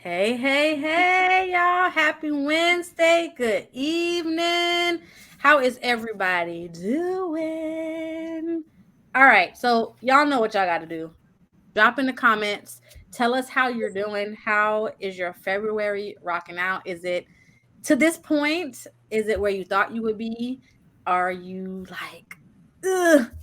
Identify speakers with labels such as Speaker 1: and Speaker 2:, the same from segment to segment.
Speaker 1: Hey, hey, hey, y'all. Happy Wednesday. Good evening. How is everybody doing? All right. So, y'all know what y'all got to do. Drop in the comments. Tell us how you're doing. How is your February rocking out? Is it to this point? Is it where you thought you would be? Are you like,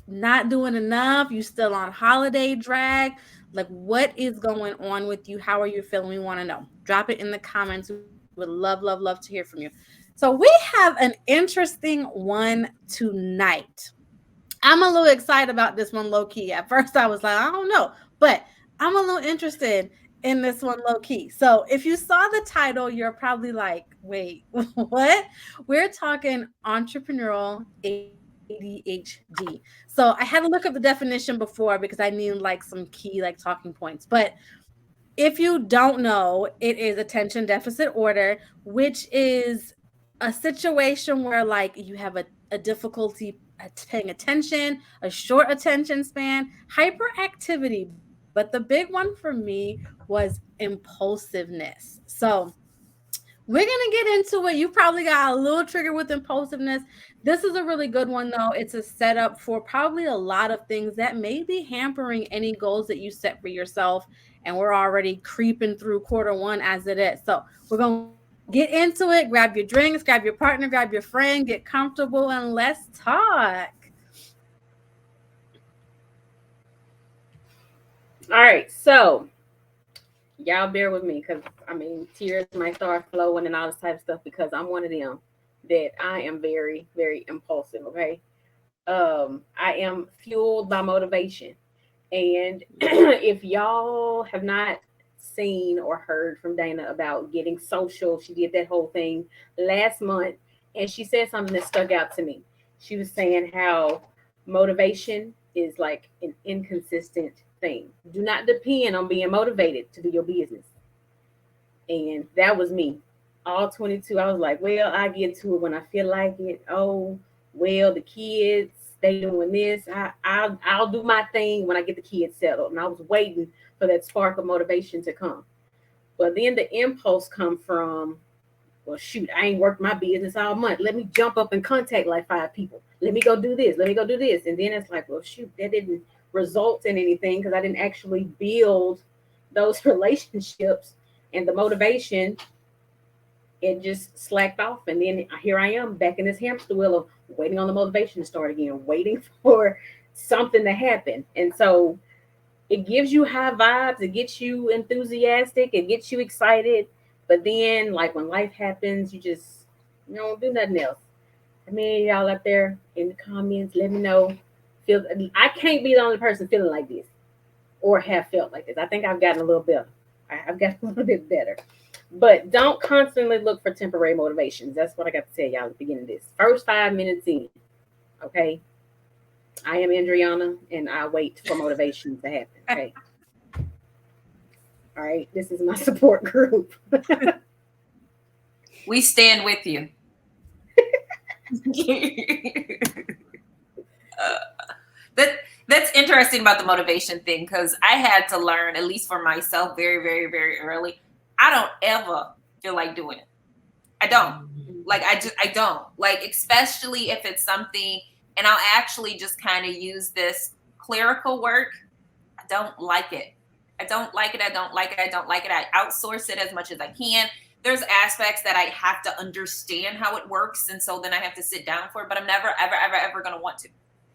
Speaker 1: not doing enough? You still on holiday drag? Like, what is going on with you? How are you feeling? We want to know. Drop it in the comments. We would love, love, love to hear from you. So, we have an interesting one tonight. I'm a little excited about this one low key. At first, I was like, I don't know, but I'm a little interested in this one low key. So, if you saw the title, you're probably like, wait, what? We're talking entrepreneurial ADHD. So, I had to look up the definition before because I need like some key like talking points. But if you don't know, it is attention deficit order, which is a situation where like you have a difficulty paying attention, a short attention span, hyperactivity. But the big one for me was impulsiveness. So we're gonna get into it. You probably got a little trigger with impulsiveness. This is a really good one though. It's a setup for probably a lot of things that may be hampering any goals that you set for yourself. And we're already creeping through quarter one as it is. So we're gonna get into it. Grab your drinks, grab your partner, grab your friend, get comfortable, and let's talk.
Speaker 2: All right, so y'all bear with me because tears might start flowing and all this type of stuff because I'm one of them that I am very, very impulsive. Okay, I am fueled by motivation, and if y'all have not seen or heard from Dayna about getting social, she did that whole thing last month, and she said something that stuck out to me. She was saying how motivation is like an inconsistent thing. Do not depend on being motivated to do your business. And that was me. All 22, I was like, well, I get to it when I feel like it. Oh, well, the kids, they doing this. I'll do my thing when I get the kids settled. And I was waiting for that spark of motivation to come. But then the impulse come from, well, shoot, I ain't worked my business all month. Let me jump up and contact like 5 people. Let me go do this. Let me go do this. And then it's like, well, shoot, that didn't result in anything because I didn't actually build those relationships and the motivation. It just slacked off. And then here I am back in this hamster wheel of waiting on the motivation to start again, waiting for something to happen. And so it gives you high vibes, it gets you enthusiastic, it gets you excited. But then, like when life happens, you don't do nothing else. I mean, y'all up there in the comments, let me know. Feel I can't be the only person feeling like this or have felt like this. I think I've gotten a little better. I've gotten a little bit better. But don't constantly look for temporary motivations. That's what I got to tell y'all at the beginning of this. First 5 minutes in, okay? I am Andriana, and I wait for motivation to happen. Okay. All right. This is my support group.
Speaker 3: We stand with you. that that's interesting about the motivation thing because I had to learn, at least for myself, very, very, very early. I don't ever feel like doing it. I don't. Like I don't. Like, especially if it's something, and I'll actually just kind of use this clerical work. I don't like it. I don't like it. I don't like it. I don't like it. I outsource it as much as I can. There's aspects that I have to understand how it works, and so then I have to sit down for it. But I'm never, ever, ever, ever gonna want to.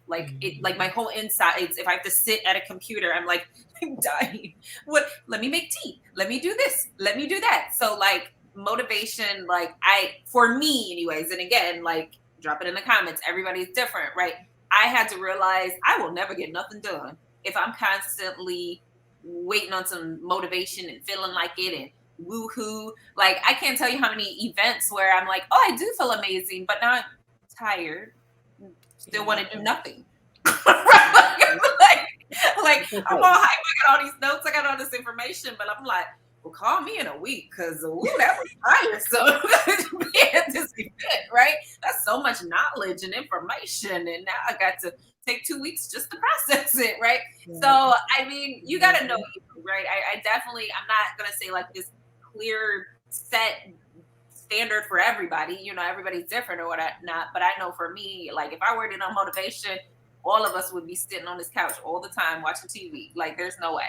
Speaker 3: Like it, like my whole insides. If I have to sit at a computer, I'm like, I'm dying. What? Let me make tea. Let me do this. Let me do that. So like motivation, like for me, anyways. And again, like drop it in the comments. Everybody's different, right? I had to realize I will never get nothing done if I'm constantly waiting on some motivation and feeling like it and woohoo. Like I can't tell you how many events where I'm like, oh, I do feel amazing, but now I'm tired. Still want to do nothing. like I'm all hype. I got all these notes. I got all this information, but I'm like, well, call me in a week because that was tiresome. Being at this event, right? That's so much knowledge and information, and now I got to take 2 weeks just to process it, right? So I mean, you got to know you, right? I definitely, I'm not gonna say like this clear set standard for everybody. You know, everybody's different or whatnot. But I know for me, like if I were to know motivation, all of us would be sitting on this couch all the time watching TV. Like there's no way.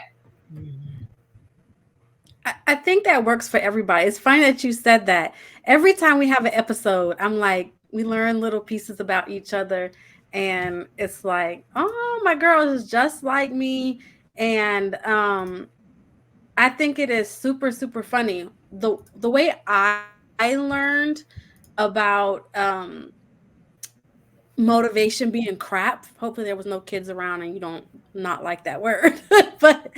Speaker 1: I think that works for everybody. It's funny that you said that. Every time we have an episode, I'm like, we learn little pieces about each other. And it's like, oh, my girl is just like me. And I think it is super, super funny. The way I learned about motivation being crap. Hopefully there was no kids around and you don't not like that word. But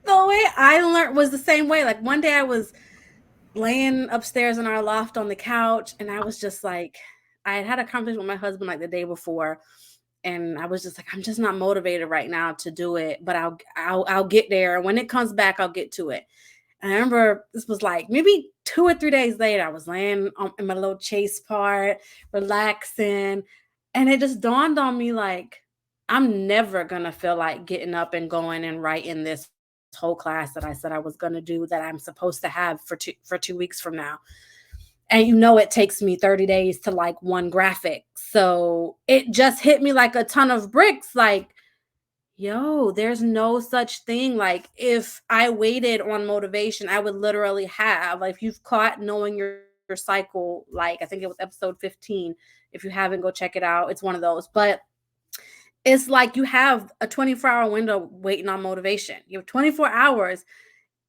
Speaker 1: the way I learned was the same way. Like one day I was laying upstairs in our loft on the couch and I was just like, I had a conversation with my husband like the day before and I was just like, I'm just not motivated right now to do it, but I'll get there. And when it comes back, I'll get to it. And I remember this was like maybe 2 or 3 days later, I was laying in my little chase part, relaxing. And it just dawned on me like, I'm never going to feel like getting up and going and writing this whole class that I said I was going to do that I'm supposed to have for 2 weeks from now. And you know, it takes me 30 days to like one graphic. So it just hit me like a ton of bricks. Like, yo, there's no such thing. Like, if I waited on motivation, I would literally have, like, if you've caught knowing your cycle, like, I think it was episode 15. If you haven't, go check it out. It's one of those. But it's like you have a 24-hour window waiting on motivation. You have 24 hours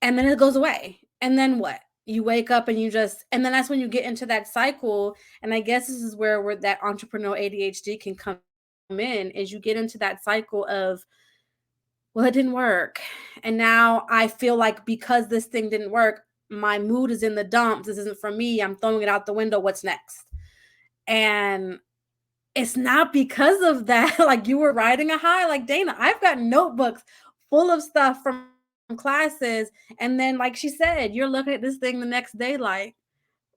Speaker 1: and then it goes away. And then what? You wake up and and then that's when you get into that cycle. And I guess this is where that entrepreneur ADHD can come in, is you get into that cycle of, well, it didn't work. And now I feel like because this thing didn't work, my mood is in the dumps. This isn't for me. I'm throwing it out the window. What's next? And it's not because of that. Like you were riding a high, like Dayna. I've got notebooks full of stuff from classes. And then, like she said, you're looking at this thing the next day, like,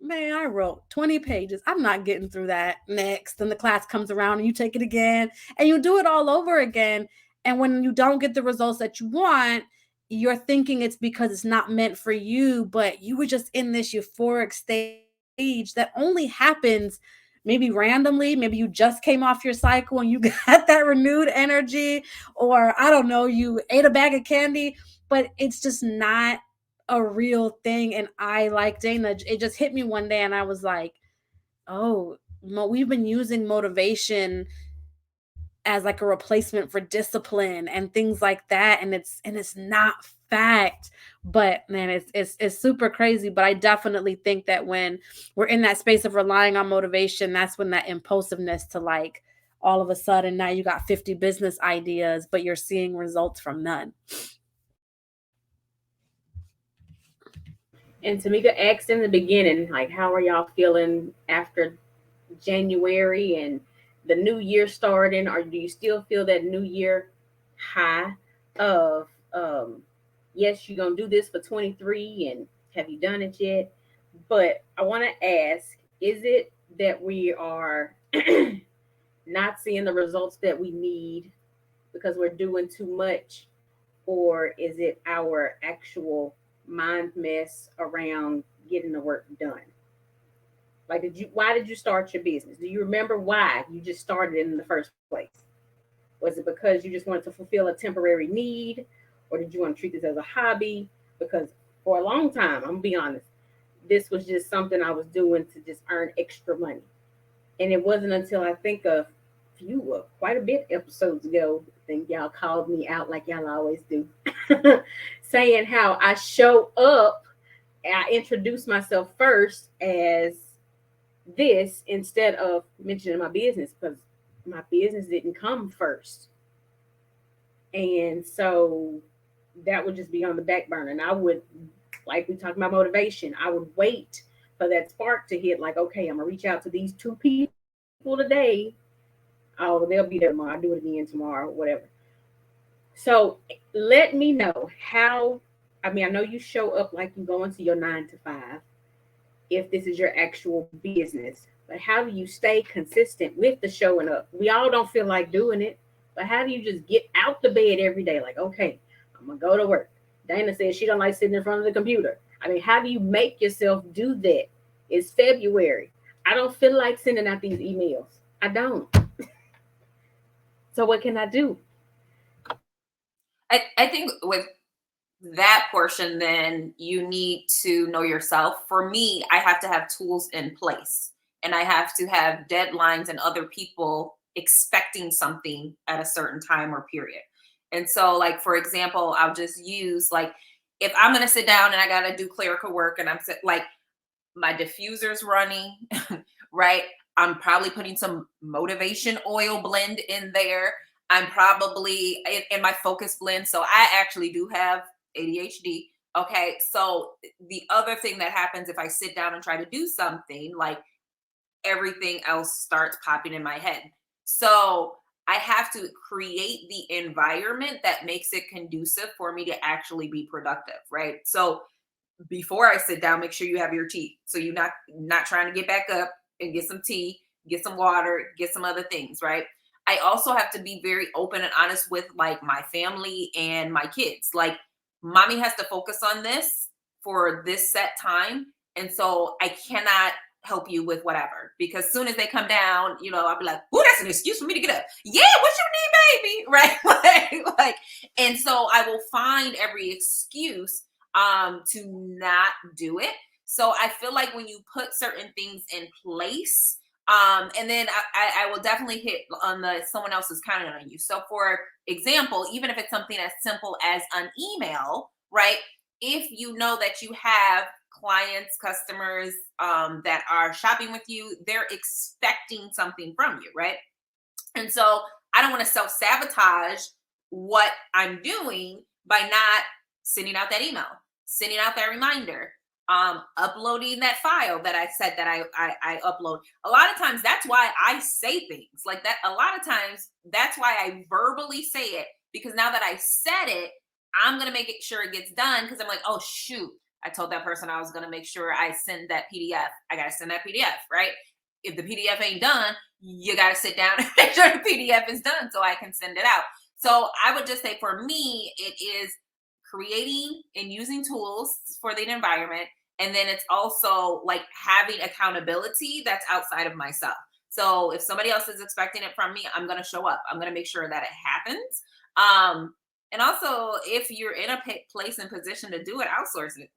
Speaker 1: man, I wrote 20 pages. I'm not getting through that next. And the class comes around and you take it again and you do it all over again. And when you don't get the results that you want, you're thinking it's because it's not meant for you, but you were just in this euphoric stage that only happens maybe randomly. Maybe you just came off your cycle and you got that renewed energy, or I don't know, you ate a bag of candy, but it's just not a real thing. And I, like Dayna, it just hit me one day and I was like, oh, we've been using motivation as like a replacement for discipline and things like that, and it's not fact. But man, it's super crazy. But I definitely think that when we're in that space of relying on motivation, that's when that impulsiveness to, like, all of a sudden now you got 50 business ideas but you're seeing results from none.
Speaker 2: And Tameka asked in the beginning, like, how are y'all feeling after January and the new year starting? Or do you still feel that new year high of, yes, you're going to do this for 23 and have you done it yet? But I want to ask, is it that we are not seeing the results that we need because we're doing too much? Or is it our actual mind mess around getting the work done? Like, why did you start your business? Do you remember why you just started it in the first place? Was it because you just wanted to fulfill a temporary need? Or did you want to treat this as a hobby? Because for a long time, I'm gonna be honest, this was just something I was doing to just earn extra money. And it wasn't until I think a few, quite a bit episodes ago, I think y'all called me out like y'all always do, saying how I show up, I introduce myself first as this instead of mentioning my business, because my business didn't come first. And so that would just be on the back burner. And I would, like we talked about motivation, I would wait for that spark to hit, like, okay, I'm gonna reach out to these 2 people today. Oh, they'll be there tomorrow. I'll do it again tomorrow, whatever. So let me know how. I mean, I know you show up like you go into your 9 to 5, if this is your actual business, but how do you stay consistent with the showing up? We all don't feel like doing it, but how do you just get out the bed every day? Like, okay, I'm gonna go to work. Dayna says she don't like sitting in front of the computer. I mean, how do you make yourself do that? It's February. I don't feel like sending out these emails. I don't. So what can I do?
Speaker 3: I think with that portion, then you need to know yourself. For me, I have to have tools in place, and I have to have deadlines and other people expecting something at a certain time or period. And so, like, for example, I'll just use, like, if I'm going to sit down and I got to do clerical work and like, my diffuser's running, right? I'm probably putting some motivation oil blend in there. I'm probably in my focus blend. So I actually do have ADHD. Okay. So the other thing that happens if I sit down and try to do something, like, everything else starts popping in my head. So I have to create the environment that makes it conducive for me to actually be productive, right? So before I sit down, make sure you have your tea. So you're not trying to get back up and get some tea, get some water, get some other things, right? I also have to be very open and honest with, like, my family and my kids. Like, mommy has to focus on this for this set time. And so I cannot help you with whatever, because as soon as they come down, I'll be like, oh, that's an excuse for me to get up. Yeah, what you need, baby? Right? like, and so I will find every excuse to not do it. So I feel like when you put certain things in place, and then I will definitely hit on the someone else is counting on you. So for example, even if it's something as simple as an email, right? If you know that you have clients, customers that are shopping with you, they're expecting something from you, right? And so I don't want to self-sabotage what I'm doing by not sending out that email, sending out that reminder, uploading that file that I said that I upload. A lot of times that's why I say things like that. A lot of times that's why I verbally say it, because now that I said it, I'm going to make it sure it gets done, because I'm like, oh, shoot, I told that person I was going to make sure I send that PDF. I got to send that PDF, right? If the PDF ain't done, you got to sit down and make sure the PDF is done so I can send it out. So I would just say, for me, it is creating and using tools for the environment. And then it's also like having accountability that's outside of myself. So if somebody else is expecting it from me, I'm going to show up. I'm going to make sure that it happens. And also, if you're in a place and position to do it, outsource it.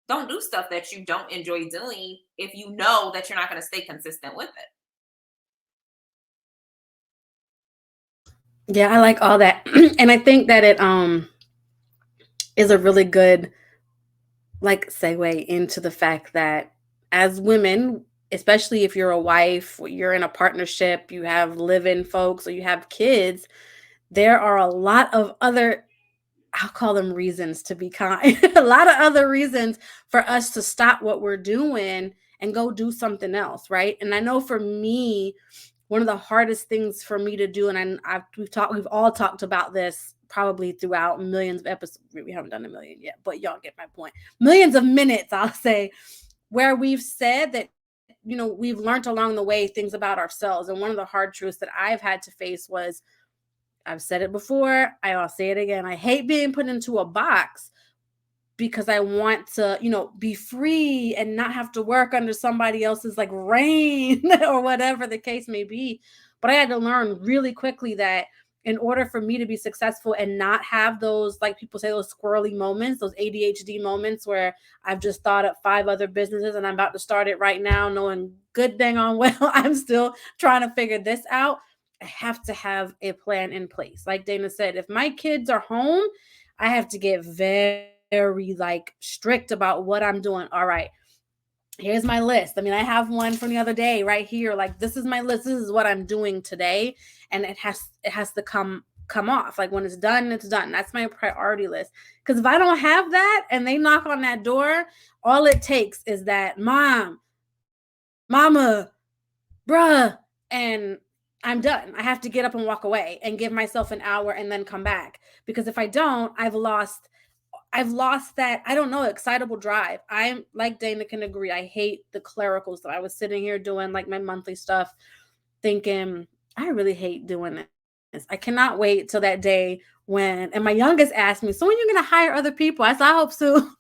Speaker 3: Don't do stuff that you don't enjoy doing if you know that you're not going to stay consistent with it.
Speaker 1: Yeah, I like all that. And I think that it is a really good, like, segue into the fact that as women, especially if you're a wife, you're in a partnership, you have live-in folks, or you have kids, there are a lot of other, I'll call them reasons to be kind, a lot of other reasons for us to stop what we're doing and go do something else, right? And I know for me, one of the hardest things for me to do, and we've all talked about this probably throughout millions of episodes. We haven't done a million yet, but y'all get my point. Millions of minutes, I'll say, where we've said that, we've learned along the way things about ourselves. And one of the hard truths that I've had to face was, I've said it before, I'll say it again, I hate being put into a box, because I want to, be free and not have to work under somebody else's, like, reign or whatever the case may be. But I had to learn really quickly that in order for me to be successful and not have those, like people say, those squirrely moments, those ADHD moments where I've just thought up 5 other businesses and I'm about to start it right now, knowing good dang on well I'm still trying to figure this out, I have to have a plan in place. Like Dayna said, if my kids are home, I have to get very, like, strict about what I'm doing. All right, here's my list. I mean, I have one from the other day right here. Like, this is my list. This is what I'm doing today. And it has to come off. Like, when it's done, it's done. That's my priority list. Because if I don't have that and they knock on that door, all it takes is that mama, bruh, and I'm done. I have to get up and walk away and give myself an hour and then come back. Because if I don't, I've lost that, I don't know, excitable drive. I'm like Dayna can agree. I hate the clerical stuff. I was sitting here doing like my monthly stuff thinking, I really hate doing this. I cannot wait till that day and my youngest asked me, so when are you going to hire other people? I said, I hope soon.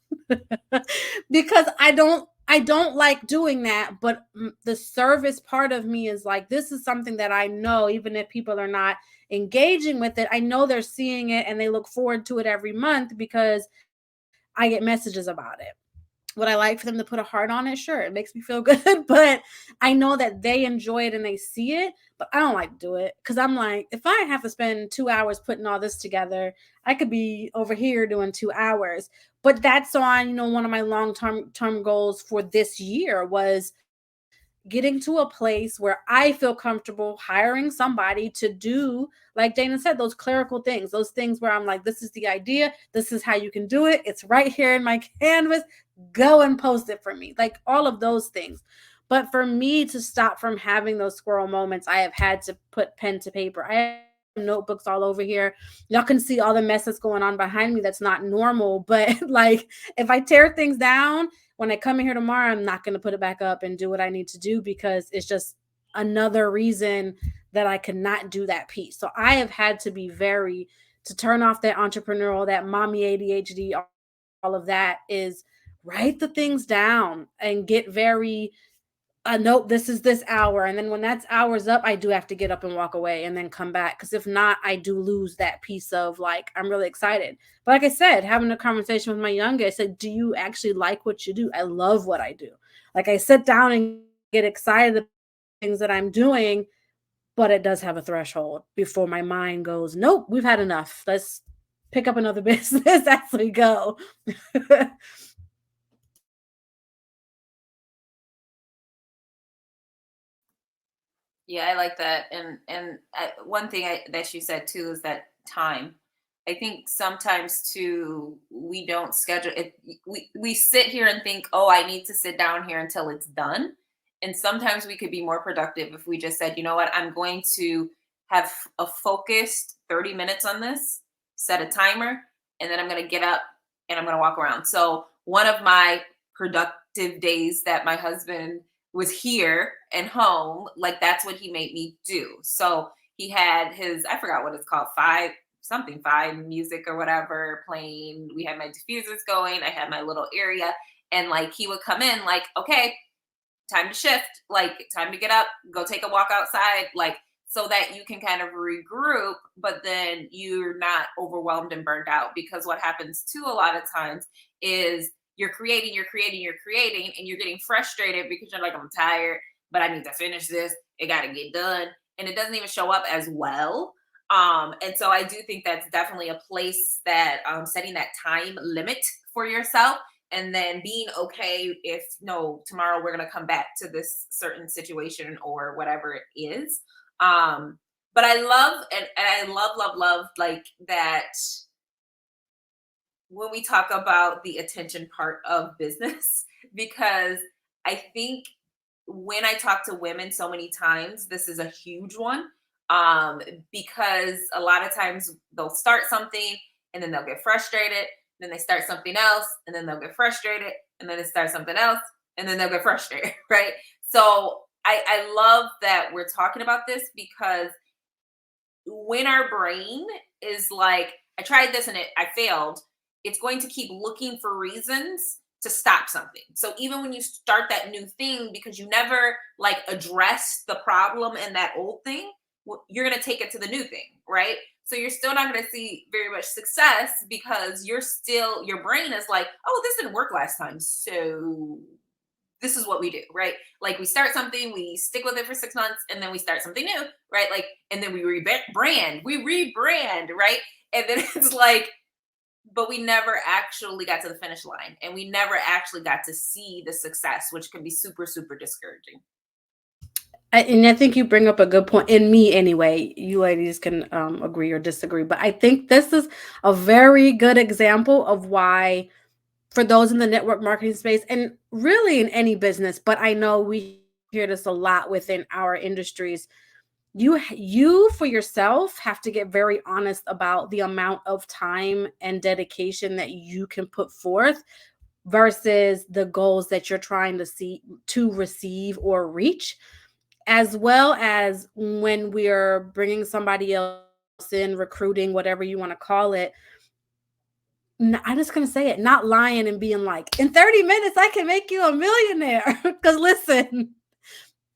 Speaker 1: Because I don't like doing that, but the service part of me is like, this is something that I know, even if people are not engaging with it, I know they're seeing it and they look forward to it every month because I get messages about it. Would I like for them to put a heart on it? Sure, it makes me feel good, but I know that they enjoy it and they see it, but I don't like to do it because I'm like, if I have to spend 2 hours putting all this together, I could be over here doing 2 hours. But that's on, one of my long-term goals for this year was getting to a place where I feel comfortable hiring somebody to do, like Dayna said, those clerical things, those things where I'm like, this is the idea, this is how you can do it, it's right here in my canvas, go and post it for me, like all of those things. But for me to stop from having those squirrel moments, I have had to put pen to paper. I have notebooks all over here. Y'all can see all the mess that's going on behind me that's not normal, but like if I tear things down, when I come in here tomorrow, I'm not going to put it back up and do what I need to do because it's just another reason that I could not do that piece. So I have had to be to turn off that entrepreneurial, that mommy ADHD, all of that is write the things down and get very, nope, this is this hour. And then when that's hours up, I do have to get up and walk away and then come back. Because if not, I do lose that piece of like, I'm really excited. But like I said, having a conversation with my youngest, I said, do you actually like what you do? I love what I do. Like I sit down and get excited about things that I'm doing, but it does have a threshold before my mind goes, nope, we've had enough. Let's pick up another business as we go.
Speaker 3: Yeah, I like that. And one thing that you said too is that time. I think sometimes too we don't schedule it. We sit here and think, oh, I need to sit down here until it's done. And sometimes we could be more productive if we just said, you know what, I'm going to have a focused 30 minutes on this, set a timer, and then I'm going to get up and I'm going to walk around. So one of my productive days that my husband was here and home, like that's what he made me do. So he had his, I forgot what it's called, five music or whatever playing. We had my diffusers going. I had my little area. And like he would come in like, okay, time to shift, like time to get up, go take a walk outside, like so that you can kind of regroup, but then you're not overwhelmed and burned out. Because what happens too a lot of times is you're creating, and you're getting frustrated because you're like, I'm tired, but I need to finish this. It got to get done. And it doesn't even show up as well. And so I do think that's definitely a place that setting that time limit for yourself and then being okay if no, tomorrow we're going to come back to this certain situation or whatever it is. But I love, and I love like that when we talk about the attention part of business, because I think when I talk to women so many times, this is a huge one. Because a lot of times they'll start something and then they'll get frustrated, then they start something else and then they'll get frustrated, and then they start something else and then they'll get frustrated, right? So I love that we're talking about this, because when our brain is like, I tried this and I failed, it's going to keep looking for reasons to stop something. So even when you start that new thing, because you never like address the problem in that old thing, you're going to take it to the new thing, right? So you're still not going to see very much success because your brain is like, oh, this didn't work last time, so this is what we do, right? Like we start something, we stick with it for 6 months, and then we start something new, right? Like, and then we rebrand, right? And then it's like, but we never actually got to the finish line, and we never actually got to see the success, which can be super, super discouraging.
Speaker 1: And I think you bring up a good point. In me, anyway, you ladies can agree or disagree, but I think this is a very good example of why, for those in the network marketing space and really in any business, but I know we hear this a lot within our industries, you for yourself have to get very honest about the amount of time and dedication that you can put forth versus the goals that you're trying to receive or reach, as well as when we're bringing somebody else in recruiting, whatever you want to call it. I'm just going to say it, not lying and being like, in 30 minutes, I can make you a millionaire. Because listen,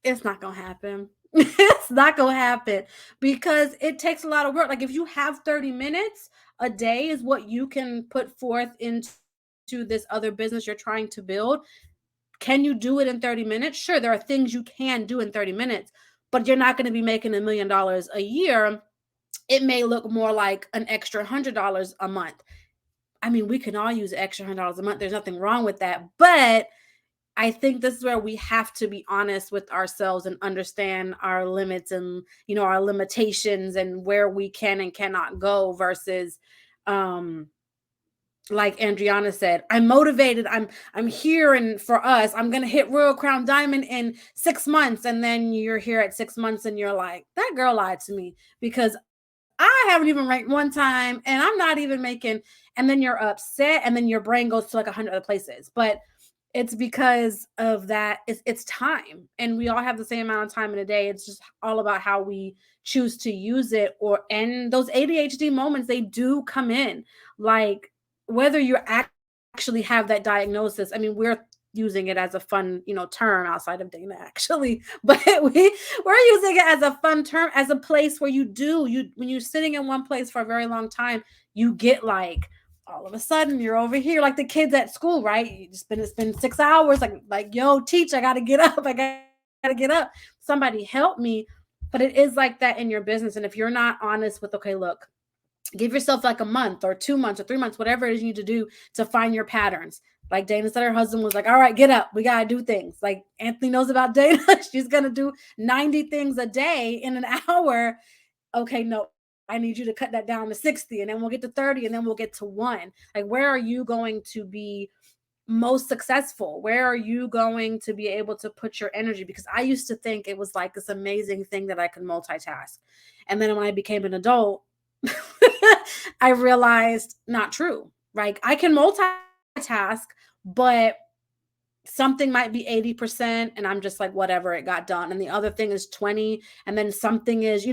Speaker 1: it's not going to happen. It's not going to happen because it takes a lot of work. Like if you have 30 minutes a day is what you can put forth into this other business you're trying to build. Can you do it in 30 minutes? Sure, there are things you can do in 30 minutes, but you're not going to be making $1 million a year. It may look more like an extra $100 a month. I mean, we can all use an extra $100 a month. There's nothing wrong with that. But I think this is where we have to be honest with ourselves and understand our limits and, our limitations and where we can and cannot go versus, like Andriana said, I'm motivated. I'm here, and for us, I'm gonna hit Royal Crown Diamond in 6 months, and then you're here at 6 months, and you're like, that girl lied to me because I haven't even ranked one time, and I'm not even making. And then you're upset, and then your brain goes to like 100 other places. But it's because of that. It's time, and we all have the same amount of time in a day. It's just all about how we choose to use it. And those ADHD moments, they do come in, like whether you actually have that diagnosis. I mean, we're using it as a fun, term outside of Dayna actually, but we're using it as a fun term, as a place where when you're sitting in one place for a very long time, you get like, all of a sudden you're over here like the kids at school, right? It's been 6 hours, like, yo, teach, I gotta get up. I gotta get up. Somebody help me. But it is like that in your business. And if you're not honest with, okay, look, give yourself like a month or 2 months or 3 months, whatever it is you need to do to find your patterns. Like Dayna said, her husband was like, all right, get up. We got to do things. Like Anthony knows about Dayna. She's going to do 90 things a day in an hour. Okay, no, I need you to cut that down to 60, and then we'll get to 30, and then we'll get to 1. Like, where are you going to be most successful? Where are you going to be able to put your energy? Because I used to think it was like this amazing thing that I could multitask. And then when I became an adult, I realized not true. Like I can multitask, but something might be 80% and I'm just like, whatever, it got done. And the other thing is 20. And then something is,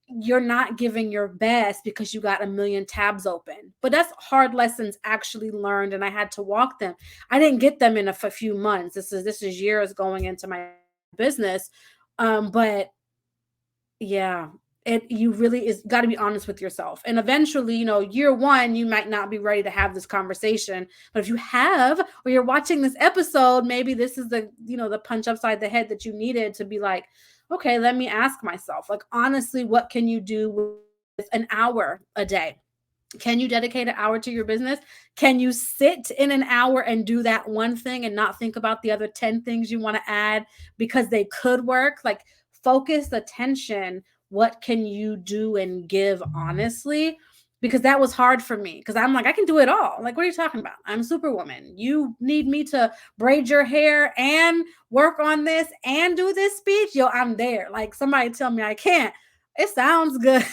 Speaker 1: you're not giving your best because you got a million tabs open. But that's hard lessons actually learned. And I had to walk them. I didn't get them in a few months. This is years going into my business. But yeah, you really is got to be honest with yourself. And eventually, year 1, you might not be ready to have this conversation. But if you have, or you're watching this episode, maybe this is the, the punch upside the head that you needed to be like, okay, let me ask myself, like, honestly, what can you do with an hour a day? Can you dedicate an hour to your business? Can you sit in an hour and do that one thing and not think about the other 10 things you want to add because they could work? Like, focus attention. What can you do and give honestly? Because that was hard for me because I'm like, I can do it all. Like, what are you talking about? I'm Superwoman. You need me to braid your hair and work on this and do this speech? Yo, I'm there. Like, somebody tell me I can't. It sounds good,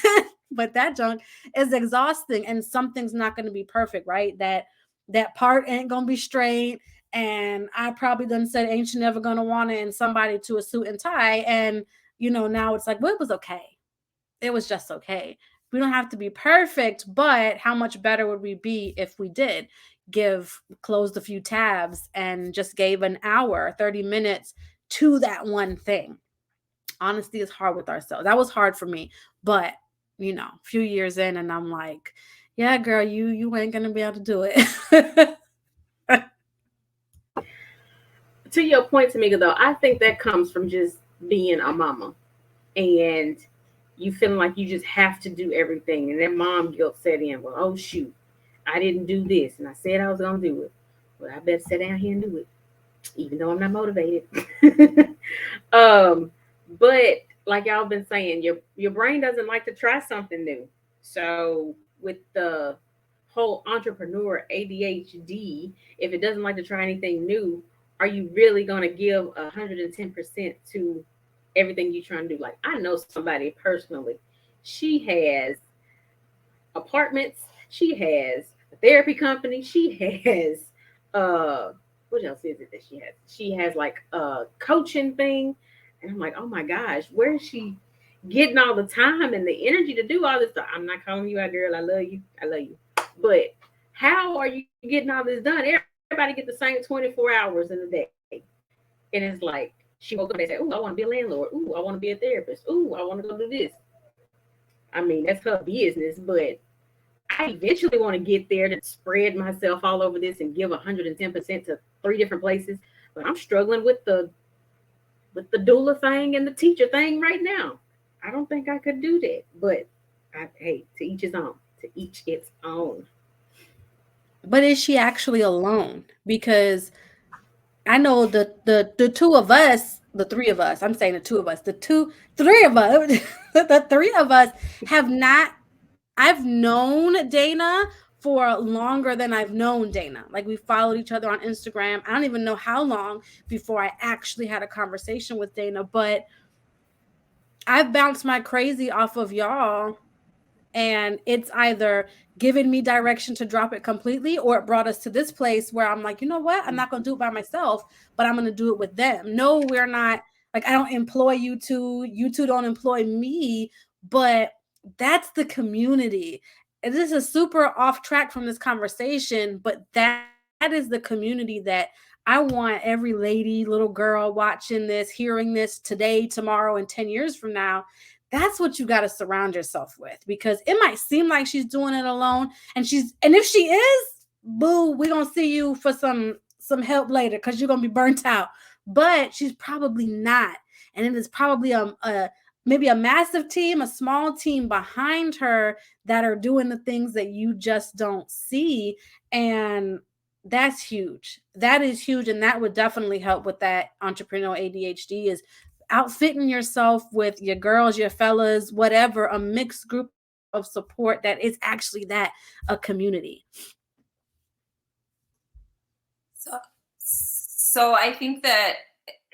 Speaker 1: but that junk is exhausting and something's not going to be perfect, right? That part ain't going to be straight. And I probably done said, ain't you never going to want it, and somebody to a suit and tie. And, now it's like, well, it was okay. It was just okay. We don't have to be perfect, but how much better would we be if we did closed a few tabs and just gave an hour, 30 minutes to that one thing? Honesty is hard with ourselves. That was hard for me, but a few years in and I'm like, yeah, girl, you ain't going to be able to do it.
Speaker 2: To your point, Tameka, though, I think that comes from just being a mama and you feeling like you just have to do everything. And then mom guilt set in. Well, oh, shoot, I didn't do this. And I said I was going to do it. Well, I better sit down here and do it, even though I'm not motivated. But like y'all been saying, your brain doesn't like to try something new. So with the whole entrepreneur ADHD, if it doesn't like to try anything new, are you really going to give 110% to everything you're trying to do? Like, I know somebody personally, she has apartments, she has a therapy company, she has what else is it that she has like a coaching thing, and I'm like, oh my gosh, where is she getting all the time and the energy to do all this stuff. I'm not calling you out, girl. I love you. I love you. But how are you getting all this done? Everybody get the same 24 hours in a day. And it's like, she woke up and said, "Ooh, I want to be a landlord. Ooh, I want to be a therapist. Ooh, I want to go do this." I mean, that's her business, but I eventually want to get there to spread myself all over this and give 110% to 3 different places. But I'm struggling with the doula thing and the teacher thing right now. I don't think I could do that. But hey, to each his own. To each its own.
Speaker 1: But is she actually alone? Because I know the two of us, the three of us, I'm saying the two of us, three of us, the three of us have not, I've known Dayna for longer than I've known Dayna. Like, we followed each other on Instagram. I don't even know how long before I actually had a conversation with Dayna, but I've bounced my crazy off of y'all, and it's either given me direction to drop it completely, or it brought us to this place where I'm like, you know what? I'm not going to do it by myself, but I'm going to do it with them. No, we're not, like, I don't employ you two don't employ me, but that's the community. And this is super off track from this conversation, but that is the community that I want every lady, little girl watching this, hearing this today, tomorrow, and 10 years from now. That's what you got to surround yourself with, because it might seem like she's doing it alone, and if she is, boo, we're going to see you for some help later, because you're going to be burnt out. But she's probably not. And it is probably maybe a massive team, a small team behind her that are doing the things that you just don't see. And that's huge. That is huge. And that would definitely help with that entrepreneurial ADHD, is outfitting yourself with your girls, your fellas, whatever, a mixed group of support that is actually that, a community.
Speaker 3: So I think that,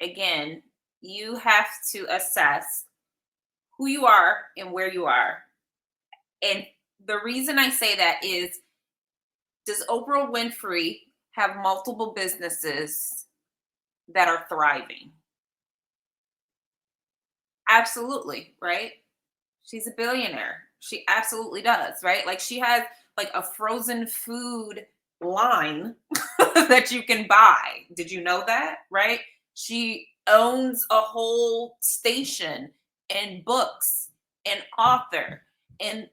Speaker 3: again, you have to assess who you are and where you are. And the reason I say that is, does Oprah Winfrey have multiple businesses that are thriving? Absolutely, right? She's a billionaire. She absolutely does, right? Like, she has like a frozen food line that you can buy. Did you know that, right? She owns a whole station and books and author and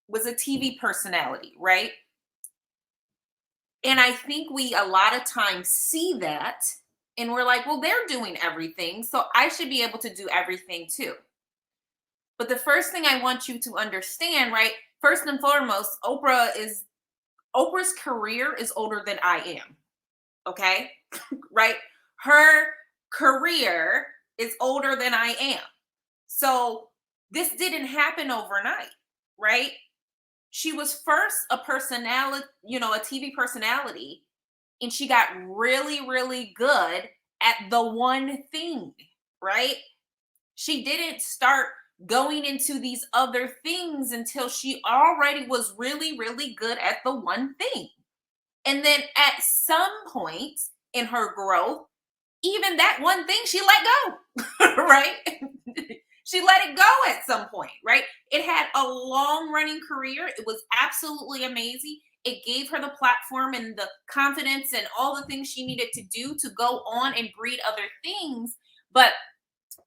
Speaker 3: was a TV personality, right? And I think we a lot of times see that and we're like, well, they're doing everything, so I should be able to do everything too. But the first thing I want you to understand, right? First and foremost, Oprah's career is older than I am. Okay? Right? Her career is older than I am. So this didn't happen overnight, right? She was first a personality, a TV personality, and she got really, really good at the one thing, right? She didn't start going into these other things until she already was really, really good at the one thing. And then at some point in her growth, even that one thing she let go, right? She let it go at some point, right? It had a long running career. It was absolutely amazing. It gave her the platform and the confidence and all the things she needed to do to go on and breed other things. But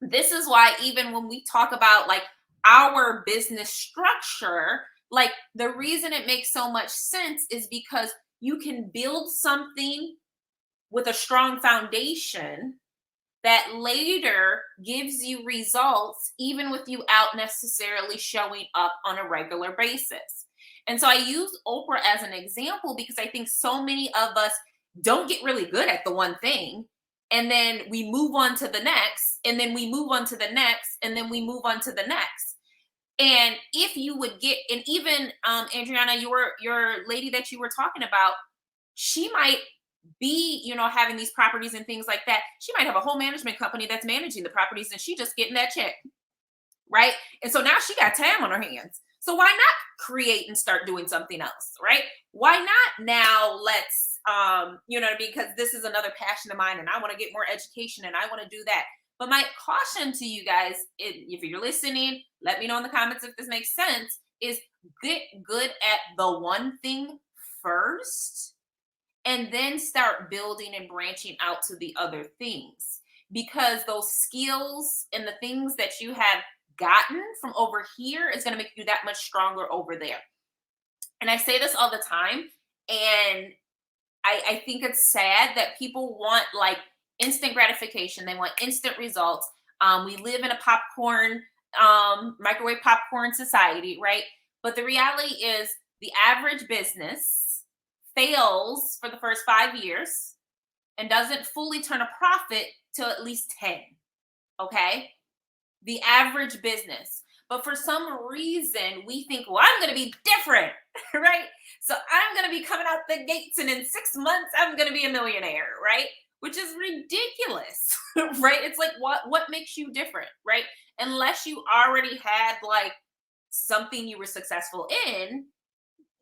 Speaker 3: this is why, even when we talk about like our business structure, like, the reason it makes so much sense is because you can build something with a strong foundation that later gives you results, even with you out necessarily showing up on a regular basis. And so I use Oprah as an example because I think so many of us don't get really good at the one thing. And then we move on to the next, and then we move on to the next, and then we move on to the next. And if you would get, and even Andriana, your lady that you were talking about, she might be, having these properties and things like that. She might have a whole management company that's managing the properties, and she just getting that check, right? And so now she got time on her hands. So why not create and start doing something else, right? Why not now let's, because this is another passion of mine, and I want to get more education, and I want to do that. But my caution to you guys, if you're listening, let me know in the comments if this makes sense, is get good at the one thing first and then start building and branching out to the other things. Because those skills and the things that you have gotten from over here is going to make you that much stronger over there. And I say this all the time, and I think it's sad that people want like instant gratification. They want instant results. We live in a popcorn, microwave popcorn society, right? But the reality is the average business fails for the first 5 years and doesn't fully turn a profit till at least 10. Okay? The average business. But for some reason, we think, well, I'm going to be different, right? So I'm going to be coming out the gates and in 6 months, I'm going to be a millionaire, right? Which is ridiculous, right? It's like, what makes you different, right? Unless you already had like something you were successful in,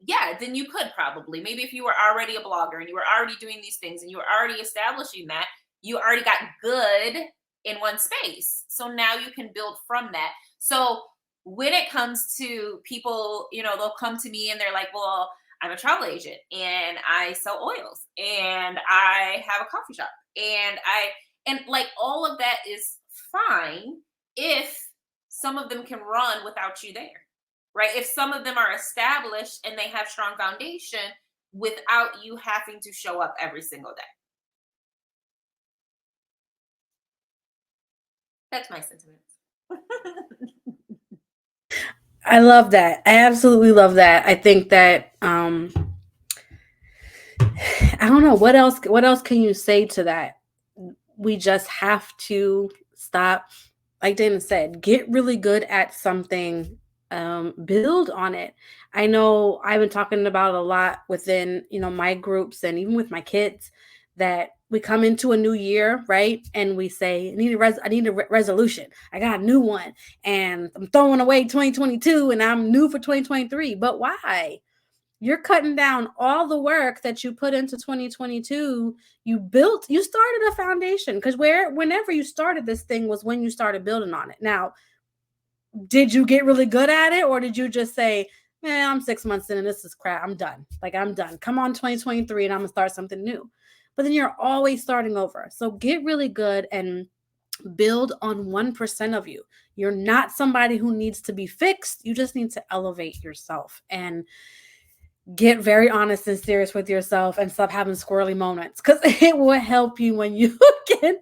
Speaker 3: yeah, then you could probably. Maybe if you were already a blogger and you were already doing these things and you were already establishing that, you already got good in one space. So now you can build from that. So when it comes to people, they'll come to me and they're like, well, I'm a travel agent and I sell oils and I have a coffee shop and like all of that is fine if some of them can run without you there, right? If some of them are established and they have strong foundation without you having to show up every single day. That's my sentiments.
Speaker 1: I love that. I absolutely love that. I think that I don't know what else can you say to that? We just have to stop, like Dayna said, get really good at something, build on it. I know I've been talking about a lot within, my groups and even with my kids, that we come into a new year, right? And we say, I need a resolution. I got a new one and I'm throwing away 2022 and I'm new for 2023. But why? You're cutting down all the work that you put into 2022. You started a foundation, because whenever you started this thing was when you started building on it. Now, did you get really good at it, or did you just say, man, I'm 6 months in and this is crap. I'm done. Like, I'm done. Come on 2023 and I'm going to start something new. But then you're always starting over. So get really good and build on 1% of you. You're not somebody who needs to be fixed. You just need to elevate yourself and get very honest and serious with yourself and stop having squirrely moments, because it will help you when you can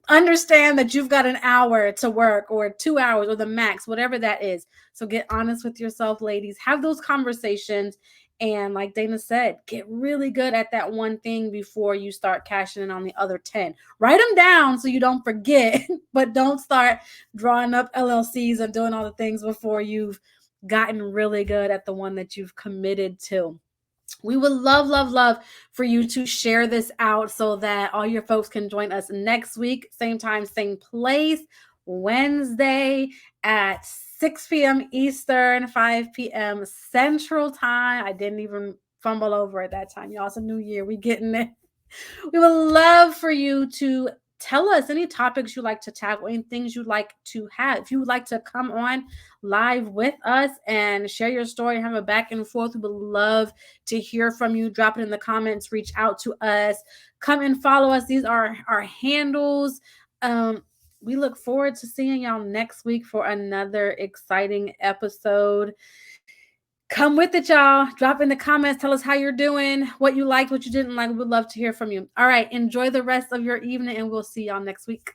Speaker 1: understand that you've got an hour to work or 2 hours or the max, whatever that is. So get honest with yourself, ladies. Have those conversations. And like Dayna said, get really good at that one thing before you start cashing in on the other 10. Write them down so you don't forget, but don't start drawing up LLCs and doing all the things before you've gotten really good at the one that you've committed to. We would love for you to share this out so that all your folks can join us next week, same time, same place, Wednesday at 6 p.m. Eastern, 5 p.m. Central Time. I didn't even fumble over at that time. Y'all, it's a new year. We getting it. We would love for you to tell us any topics you'd like to tackle, any things you'd like to have. If you would like to come on live with us and share your story and have a back and forth, we would love to hear from you. Drop it in the comments, reach out to us, come and follow us. These are our handles. We look forward to seeing y'all next week for another exciting episode. Come with it, y'all. Drop in the comments. Tell us how you're doing, what you liked, what you didn't like. We would love to hear from you. All right. Enjoy the rest of your evening, and we'll see y'all next week.